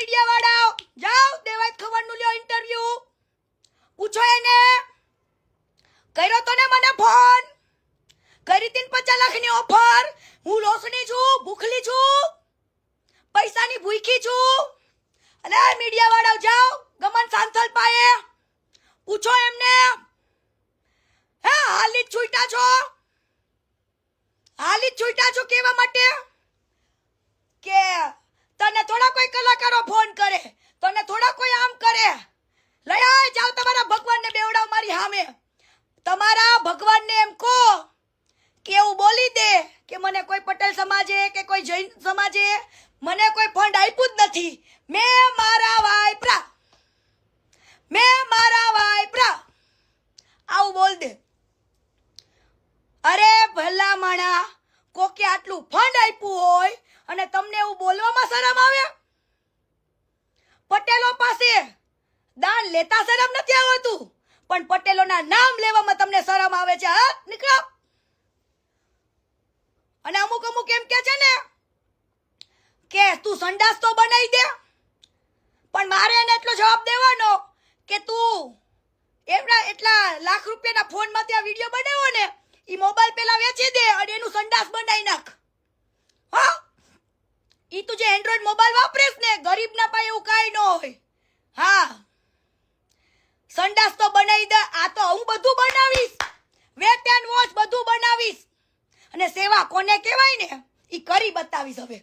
media વાળાઓ જાઓ દેવાય ખબરનું લ્યો ઇન્ટરવ્યુ પૂછો એને કર્યો તો ને મને ફોન કરી 50 લાખની ઓફર હું લોસણી છું ભૂખલી છું પૈસાની ભૂખી છું અને મીડિયા વાળાઓ જાઓ ગમન સાંથલ પાયે પૂછો એમને હે હાલી છૂટા છો કેવા માટે કે તને થોડા કોઈ કલાકારો ફોન કરે તને થોડા કોઈ આમ કરે લઈ આય જાઓ તમારા ભગવાનને બેવડાવ મારી સામે તમારા ભગવાનને એમ કહો કે એવું બોલી દે કે મને કોઈ પટેલ સમાજે કે કોઈ જૈન સમાજે મને કોઈ ફંડ આપ્યું જ નથી મેં મારા વાયપરા આવું બોલ દે અરે ભલા માણા કોકે આટલું ફંડ આપ્યું હોય અને તમને એવું બોલવામાં શરમ આવે પટેલો પાસે દાન લેતા શરમ નથી આવતું પણ પટેલોના નામ લેવામાં તમને શરમ આવે છે હા નીકળો અને અમુક એમ કે છે ને કે તું સંડાસ તો બનાવી દે પણ મારે એને એટલો જવાબ દેવાનો કે તું એટલા લાખ રૂપિયાના ફોનમાં ત્યાં વિડીયો બનાવ્યો ને ઈ મોબાઈલ પેલા વેચી દે અને એનું સંડાસ બનાવી નાખ હા ઈ તું જે એન્ડ્રોઈડ મોબાઈલ વાપરેસ ને ગરીબના પાસે એવું કાંઈ ન હોય હા સંડાસ તો બનાવી દે આ તો હું બધું બનાવીશ વેટ એન્ડ વોચ બધું બનાવીશ અને સેવા કોને કહેવાય ને ઈ કરી બતાવીશ હવે